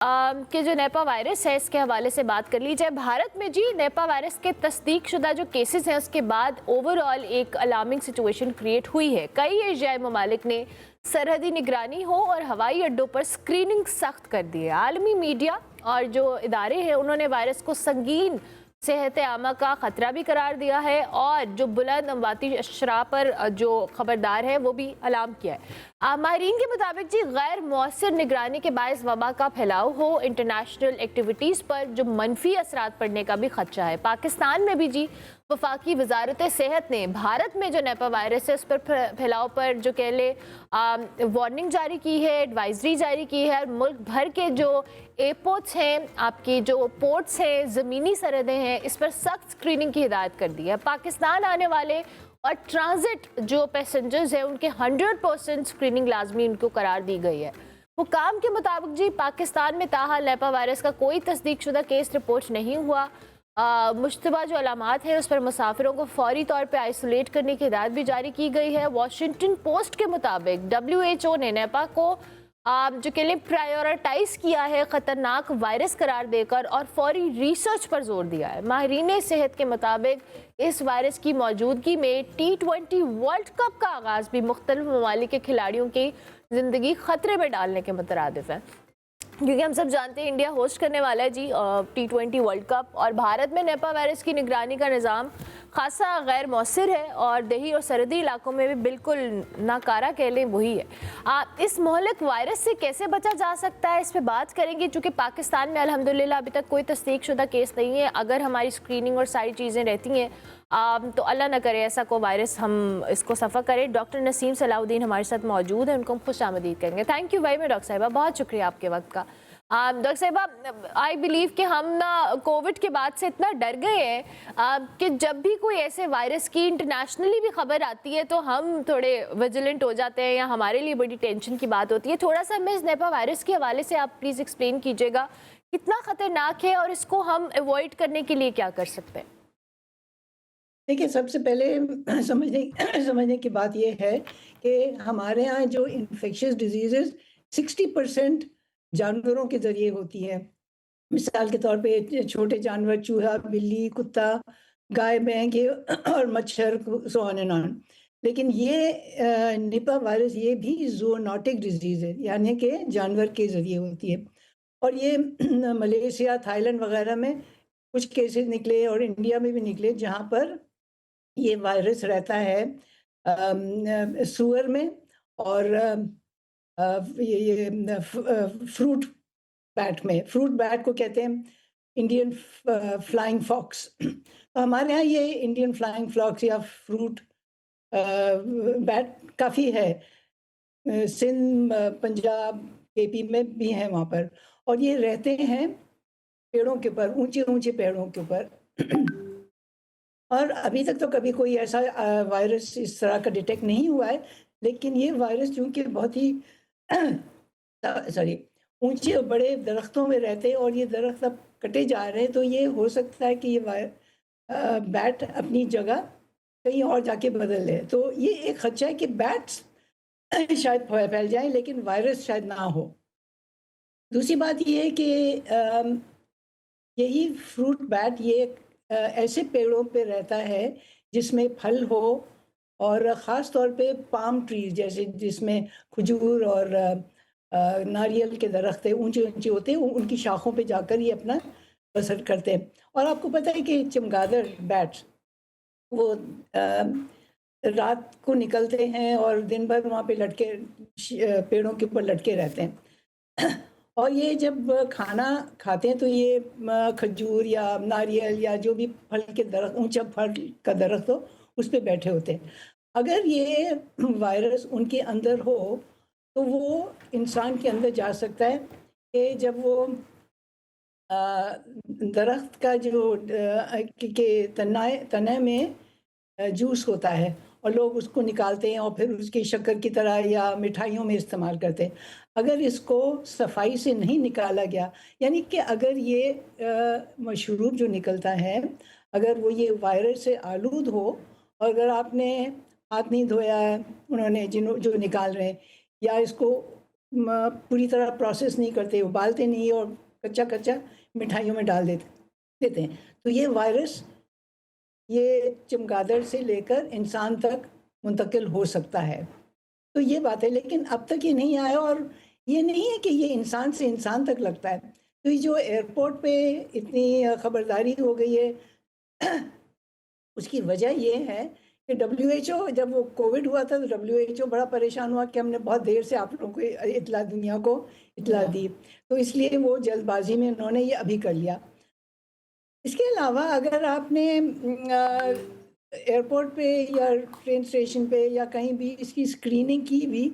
कि जो Nipah virus है इसके हवाले से बात कर ली जाए। भारत में जी नेपा वायरस के तस्दीक शुदा जो केसेस हैं उसके बाद ओवरऑल एक अलार्मिंग सिचुएशन क्रिएट हुई है। कई एशियाई ममालिक ने सरहदी निगरानी हो और हवाई अड्डों पर स्क्रीनिंग सख्त कर दी है। आलमी मीडिया और जो इदारे हैं उन्होंने वायरस को संगीन सेहत आमा का ख़तरा भी करार दिया है और जो बुलंद अमवाती अशरा पर जो खबरदार है वो भी अलार्म किया है। माहिरीन के मुताबिक जी गैर मौसर निगरानी के बायस वबा का फैलाव हो, इंटरनेशनल एक्टिविटीज़ पर जो मनफी असरात पड़ने का भी खदशा है। पाकिस्तान में भी जी वफाकी वजारत सेहत ने भारत में जो नेपा वायरस है उस पर फैलाव पर जो कह ले वार्निंग जारी की है, एडवाइजरी जारी की है। मुल्क भर के जो एयरपोर्ट्स हैं, आपकी जो पोर्ट्स हैं, ज़मीनी सरहदें हैं, इस पर सख्त स्क्रीनिंग की हिदायत कर दी है। पाकिस्तान आने वाले और ट्रांजिट जो पैसेंजर्स हैं उनके 100% स्क्रीनिंग लाजमी उनको करार दी गई है। हुकाम के मुताबिक जी पाकिस्तान में ताहाल नेपा वायरस का कोई तस्दीक शुदा केस रिपोर्ट नहीं हुआ। मुश्तबा जो अलामात है उस पर मुसाफिरों को फौरी तौर पर आइसोलेट करने की हिदायत भी जारी की गई है। वॉशिंगटन पोस्ट के मुताबिक WHO ने नेपा को जो के लिए प्रायोरिटाइज किया है ख़तरनाक वायरस करार देकर और फौरी रिसर्च पर जोर दिया है। माहिरीन सेहत के मुताबिक इस वायरस की मौजूदगी में T20 वर्ल्ड कप का आगाज़ भी मुख्तलिफ ममालिक के खिलाड़ियों की ज़िंदगी ख़तरे में डालने के मुतरादिफ है, क्योंकि हम सब जानते हैं इंडिया होस्ट करने वाला है जी T20 वर्ल्ड कप और भारत में नेपा वायरस की निगरानी का निज़ाम खासा गैर मौसर है और दही और सरहदी इलाकों में भी बिल्कुल नाकारा कह लें वही है। इस मोहलिक वायरस से कैसे बचा जा सकता है इस पर बात करेंगे, चूँकि पाकिस्तान में अल्हम्दुलिल्लाह अभी तक कोई तस्दीक शुदा केस नहीं है। अगर हमारी स्क्रीनिंग और सारी चीज़ें रहती हैं तो अल्लाह न करे ऐसा कोई वायरस हम इसको सफ़र करें। डॉक्टर नसीम सलाउद्दीन हमारे साथ मौजूद है, उनको हम खुश आमदीद करेंगे। Thank you very much doctor साहिबा, बहुत शुक्रिया आपके वक्त का। डॉक्टर साहिबा, आई बिलीव कि हम ना कोविड के बाद से इतना डर गए हैं कि जब भी कोई ऐसे वायरस की इंटरनेशनली भी खबर आती है तो हम थोड़े विजिलेंट हो जाते हैं या हमारे लिए बड़ी टेंशन की बात होती है। थोड़ा सा हमें इस नेपा वायरस के हवाले से आप प्लीज़ एक्सप्लेन कीजिएगा, कितना ख़तरनाक है और इसको हम अवॉइड करने के लिए क्या कर सकते हैं? देखिए, सबसे पहले समझने की बात ये है कि हमारे यहाँ जो इन्फेक्शियस डिजीज़ेज़ 60% जानवरों के ज़रिए होती हैं। मिसाल के तौर पे छोटे जानवर चूहा, बिल्ली, कुत्ता, गाय, भैंस ये और मच्छर सो ऑन एंड ऑन। लेकिन ये निपा वायरस ये भी ज़ूनोटिक डिज़ीज़ है, यानी कि जानवर के ज़रिए होती है। और ये मलेशिया, थाईलैंड वग़ैरह में कुछ केसेस निकले और इंडिया में भी निकले जहाँ पर ये वायरस रहता है सूअर में और फ्रूट बैट में। फ्रूट बैट को कहते हैं इंडियन फ्लाइंग फॉक्स। तो हमारे यहाँ ये इंडियन फ्लाइंग फॉक्स या फ्रूट बैट काफ़ी है। सिंध, पंजाब, केपी में भी हैं वहाँ पर, और ये रहते हैं पेड़ों के ऊपर, ऊंचे-ऊंचे पेड़ों के ऊपर। और अभी तक तो कभी कोई ऐसा वायरस इस तरह का डिटेक्ट नहीं हुआ है, लेकिन ये वायरस चूँकि बहुत ही सॉरी ऊँचे और बड़े दरख्तों में रहते हैं और ये दरख्त अब कटे जा रहे हैं, तो ये हो सकता है कि ये बैट अपनी जगह कहीं और जाके बदल ले। तो ये एक खदशा है कि बैट्स शायद फैल जाएँ लेकिन वायरस शायद ना हो। दूसरी बात ये है कि यही फ्रूट बैट ये ऐसे पेड़ों पे रहता है जिसमें फल हो, और ख़ास तौर पे पाम ट्रीज़ जैसे जिसमें खजूर और नारियल के दरख्त ऊंचे-ऊंचे होते हैं, उनकी शाखों पे जाकर ये अपना बसर करते हैं। और आपको पता है कि चमगादड़ बैट्स वो रात को निकलते हैं और दिन भर वहाँ पे लटके पेड़ों के ऊपर लटके रहते हैं। और ये जब खाना खाते हैं तो ये खजूर या नारियल या जो भी फल के दरख्त, ऊंचा फल का दरख्त हो, उस पे बैठे होते हैं। अगर ये वायरस उनके अंदर हो तो वो इंसान के अंदर जा सकता है कि जब वो दरख्त का जो के तने में जूस होता है और लोग उसको निकालते हैं और फिर उसकी शक्कर की तरह या मिठाइयों में इस्तेमाल करते हैं। अगर इसको सफाई से नहीं निकाला गया, यानी कि अगर ये मशरूब जो निकलता है, अगर वो ये वायरस से आलूद हो और अगर आपने हाथ नहीं धोया है, उन्होंने जो निकाल रहे हैं, या इसको पूरी तरह प्रोसेस नहीं करते, उबालते नहीं और कच्चा-कच्चा मिठाइयों में डाल देते हैं। तो ये वायरस ये चमगादड़ से लेकर इंसान तक मुंतकिल हो सकता है। तो ये बात है, लेकिन अब तक ये नहीं आया और ये नहीं है कि ये इंसान से इंसान तक लगता है। तो ये जो एयरपोर्ट पे इतनी खबरदारी हो गई है उसकी वजह ये है कि डब्ल्यूएचओ जब वो कोविड हुआ था तो डब्ल्यूएचओ बड़ा परेशान हुआ कि हमने बहुत देर से आप लोगों को इत्तला दुनिया को इत्तला दी। तो इसलिए वो जल्दबाजी में उन्होंने ये अभी कर लिया। इसके अलावा अगर आपने एयरपोर्ट पे या ट्रेन स्टेशन पे या कहीं भी इसकी स्क्रीनिंग की भी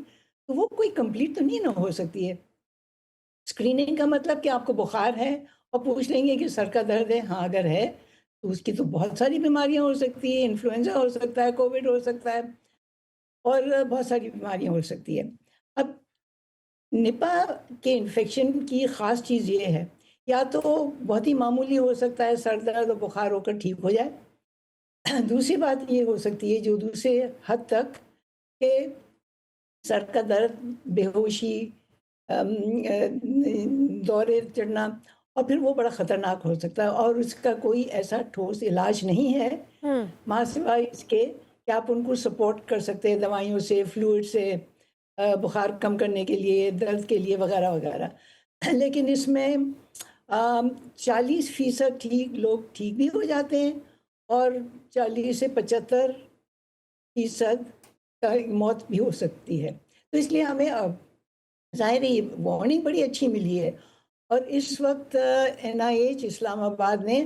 तो वो कोई कंप्लीट तो नहीं ना हो सकती है। स्क्रीनिंग का मतलब कि आपको बुखार है और पूछ लेंगे कि सर का दर्द है, हाँ अगर है तो उसकी तो बहुत सारी बीमारियां हो सकती है, इन्फ्लुएंजा हो सकता है, कोविड हो सकता है और बहुत सारी बीमारियां हो सकती है। अब निपा के इन्फेक्शन की ख़ास चीज़ ये है, या तो बहुत ही मामूली हो सकता है, सर दर्द और बुखार होकर ठीक हो जाए। दूसरी बात ये हो सकती है जो दूसरे हद तक कि सर का दर्द, बेहोशी, दौरे चढ़ना और फिर वो बड़ा ख़तरनाक हो सकता है और उसका कोई ऐसा ठोस इलाज नहीं है हम्म। माँ सिवाय इसके कि आप उनको सपोर्ट कर सकते हैं दवाइयों से, फ्लूइड से, बुखार कम करने के लिए, दर्द के लिए वगैरह वगैरह। लेकिन इसमें 40% ठीक लोग ठीक भी हो जाते हैं और 40 से 75% का मौत भी हो सकती है। तो इसलिए हमें ज़ाहिर है ये वार्निंग बड़ी अच्छी मिली है और इस वक्त एनआईएच इस्लामाबाद ने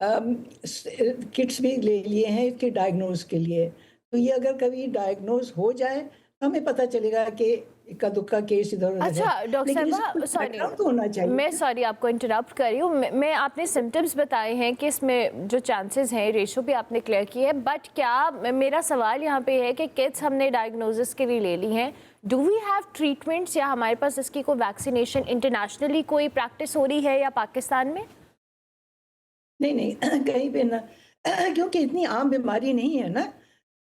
किट्स भी ले लिए हैं इसके डायग्नोज के लिए। तो ये अगर कभी डायग्नोज हो जाए तो हमें पता चलेगा कि इक्का दुक्का केस इधर उधर अच्छा है, डॉक्टर लेकिन साहबा, इसका सॉरी बैकग्राउंड तो होना चाहिए। मैं सॉरी आपको इंटरप्ट कर रही हूँ। मैं आपने सिम्टम्स बताए हैं कि इसमें जो चांसेस हैं, रेशो भी आपने क्लियर की है, बट क्या मेरा सवाल यहाँ पे है कि किड्स हमने डायग्नोसिस के लिए ले ली हैं, डू वी हैव ट्रीटमेंट्स या हमारे पास इसकी कोई वैक्सीनेशन इंटरनेशनली कोई प्रैक्टिस हो रही है या पाकिस्तान में? नहीं नहीं कहीं पे ना क्योंकि इतनी आम बीमारी नहीं है ना,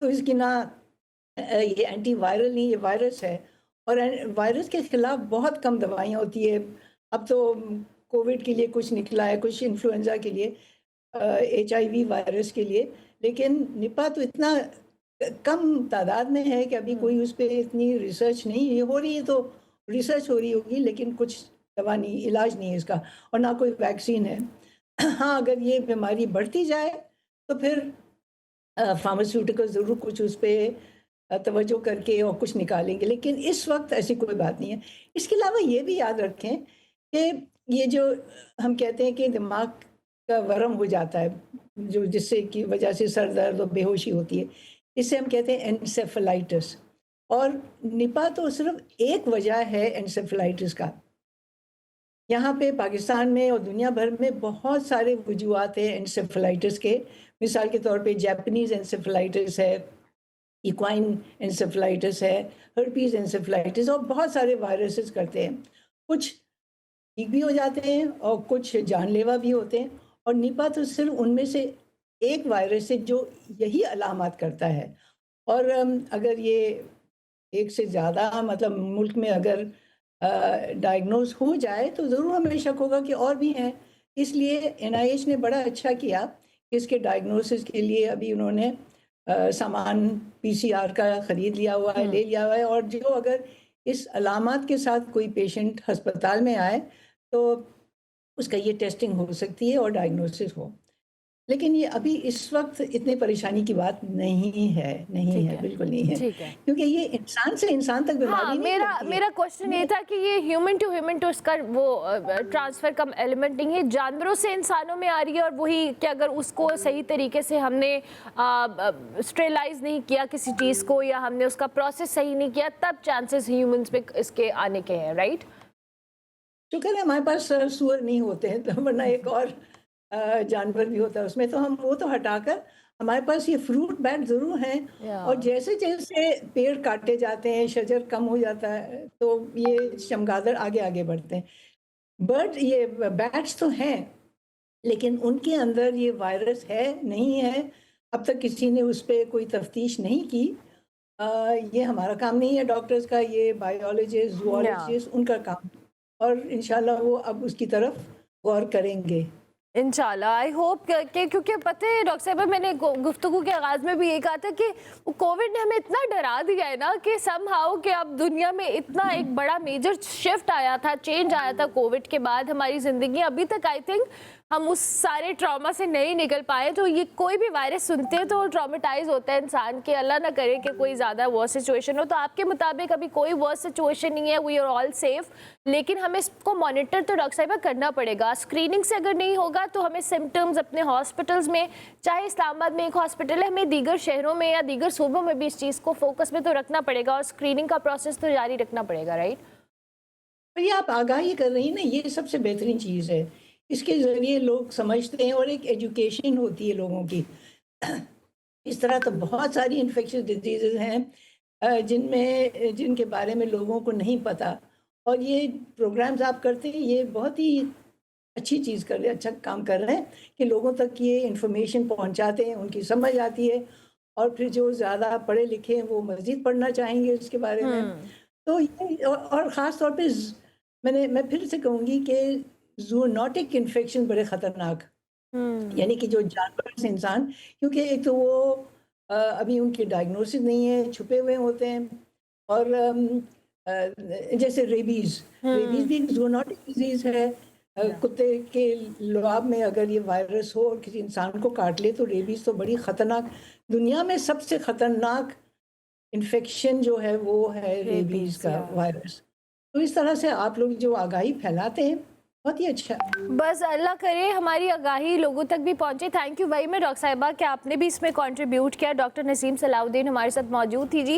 तो इसकी ना ये एंटीवायरल नहीं, ये वायरस है और वायरस के खिलाफ बहुत कम दवाइयाँ होती है। अब तो कोविड के लिए कुछ निकला है, कुछ इन्फ्लुएंजा के लिए, एचआईवी वायरस के लिए, लेकिन निपा तो इतना कम तादाद में है कि अभी कोई उस पे इतनी रिसर्च नहीं हो रही है। तो रिसर्च हो रही होगी लेकिन कुछ दवा नहीं, इलाज नहीं है इसका और ना कोई वैक्सीन है। हाँ, अगर ये बीमारी बढ़ती जाए तो फिर फार्मास्यूटिकल ज़रूर कुछ उस पे तवज्जो करके और कुछ निकालेंगे, लेकिन इस वक्त ऐसी कोई बात नहीं है। इसके अलावा ये भी याद रखें कि ये जो हम कहते हैं कि दिमाग का वरम हो जाता है, जो जिससे की वजह से सर दर्द और बेहोशी होती है, इसे हम कहते हैं एन्सेफेलाइटिस। और निपा तो सिर्फ एक वजह है एन्सेफेलाइटिस का। यहाँ पे पाकिस्तान में और दुनिया भर में बहुत सारे वजूहात हैं एन्सेफेलाइटिस के। मिसाल के तौर पे जापानीज़ एन्सेफेलाइटिस है, इक्वाइन एन्सेफेलाइटिस है, हर्पीज़ एन्सेफेलाइटिस और बहुत सारे वायरसेस करते हैं। कुछ ठीक भी हो जाते हैं और कुछ जानलेवा भी होते हैं और निपा तो सिर्फ उनमें से एक वायरस है जो यही अलामत करता है। और अगर ये एक से ज़्यादा मतलब मुल्क में अगर डायग्नोज हो जाए तो ज़रूर हमें शक होगा कि और भी हैं। इसलिए एनआईएच ने बड़ा अच्छा किया कि इसके डायग्नोसिस के लिए अभी उन्होंने सामान पीसीआर का ख़रीद लिया हुआ है, ले लिया हुआ है और जो अगर इस अलामत के साथ कोई पेशेंट अस्पताल में आए तो उसका ये टेस्टिंग हो सकती है और डायग्नोसिस हो। लेकिन ये अभी इस वक्त इतनी परेशानी की बात नहीं है, नहीं ठीक है, है, बिल्कुल नहीं है। ठीक है। क्योंकि ये इंसान से इंसान तक बीमारी हाँ, नहीं मेरा लगती है। मेरा क्वेश्चन ये था कि ये ह्यूमन टू इसका वो ट्रांसफर का एलिमेंट नहीं है, जानवरों से इंसानों में आ रही है और वही कि अगर उसको सही तरीके से हमने स्टेरिलाइज नहीं किया किसी चीज़ को या हमने उसका प्रोसेस सही नहीं किया तब चांसेस ह्यूमंस में इसके आने के हैं, राइट? शुक्र है हमारे पास सूअर नहीं होते हैं, तो वरना एक और जानवर भी होता है उसमें, तो हम वो तो हटाकर हमारे पास ये फ्रूट बैट ज़रूर हैं। और जैसे-जैसे पेड़ काटे जाते हैं, शजर कम हो जाता है, तो ये चमगादड़ आगे-आगे बढ़ते हैं। बट ये बैट्स तो हैं, लेकिन उनके अंदर ये वायरस है, नहीं है, अब तक किसी ने उस पे कोई तफ्तीश नहीं की ये हमारा काम नहीं है डॉक्टर्स का, ये बायोलॉजिस्ट, या ज़ूलॉजिस्ट उनका काम है। और इंशाल्लाह वो अब उसकी तरफ गौर करेंगे। इंशाल्लाह आई होप कि क्योंकि पता है डॉक्टर साहब मैंने गुफ्तगू के आगाज़ में भी ये कहा था कि कोविड ने हमें इतना डरा दिया है ना कि समहाउ कि अब दुनिया में इतना एक बड़ा मेजर शिफ्ट आया था, चेंज आया था कोविड के बाद हमारी ज़िंदगी। अभी तक आई थिंक हम उस सारे ट्रॉमा से नहीं निकल पाए। तो ये कोई भी वायरस सुनते हैं तो ट्रॉमेटाइज होता है इंसान के, अल्लाह ना करे कि कोई ज़्यादा वर्स सिचुएशन हो। तो आपके मुताबिक अभी कोई वर्स सिचुएशन नहीं है, वी आर ऑल सेफ, लेकिन हमें इसको मॉनिटर तो डॉक्टर साहिबा करना पड़ेगा। स्क्रीनिंग से अगर नहीं होगा तो हमें सिम्टम्स अपने हॉस्पिटल्स में, चाहे इस्लामाबाद में एक हॉस्पिटल है, हमें दीगर शहरों में या दीगर सूबों में भी इस चीज़ को फोकस में तो रखना पड़ेगा और स्क्रीनिंग का प्रोसेस तो जारी रखना पड़ेगा, राइट? और ये आप आगाही कर रही हैं ना, ये सबसे बेहतरीन चीज़ है। इसके ज़रिए लोग समझते हैं और एक एजुकेशन होती है लोगों की। इस तरह तो बहुत सारी इन्फेक्शियस डिजीज़ेज़ हैं जिनके बारे में लोगों को नहीं पता। और ये प्रोग्राम्स आप करते हैं, ये बहुत ही अच्छी चीज़ कर रहे हैं, अच्छा काम कर रहे हैं कि लोगों तक ये इन्फॉर्मेशन पहुंचाते हैं, उनकी समझ आती है। और फिर जो ज़्यादा पढ़े लिखे हैं वो मज़ीद पढ़ना चाहेंगे उसके बारे में। तो ये और ख़ास तौर पे मैं फिर से कहूँगी कि ज़ूनोटिक इन्फेक्शन बड़े ख़तरनाक, यानी कि जो जानवर से इंसान, क्योंकि एक तो वो अभी उनकी डायग्नोसिस नहीं है, छुपे हुए होते हैं। और जैसे रेबीज़ भी एक ज़ूनोटिक डिज़ीज़ है। कुत्ते के लुआब में अगर ये वायरस हो और किसी इंसान को काट ले तो रेबीज़ तो बड़ी ख़तरनाक, दुनिया में सबसे ख़तरनाक इन्फेक्शन जो है वो है रेबीज़ का वायरस। तो इस तरह से आप लोग जो आगाही फैलाते हैं बहुत ही अच्छा। बस अल्लाह करे हमारी आगाही लोगों तक भी पहुंचे। Thank you very much doctor साहिबा कि आपने भी इसमें कंट्रीब्यूट किया। डॉक्टर नसीम सलाउद्दीन हमारे साथ मौजूद थी जी।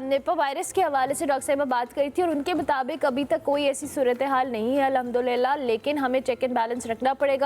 निपा वायरस के हवाले से डॉक्टर साहिबा बात करी थी और उनके मुताबिक अभी तक कोई ऐसी सूरत हाल नहीं है अल्हम्दुलिल्लाह, लेकिन हमें चेक एंड बैलेंस रखना पड़ेगा।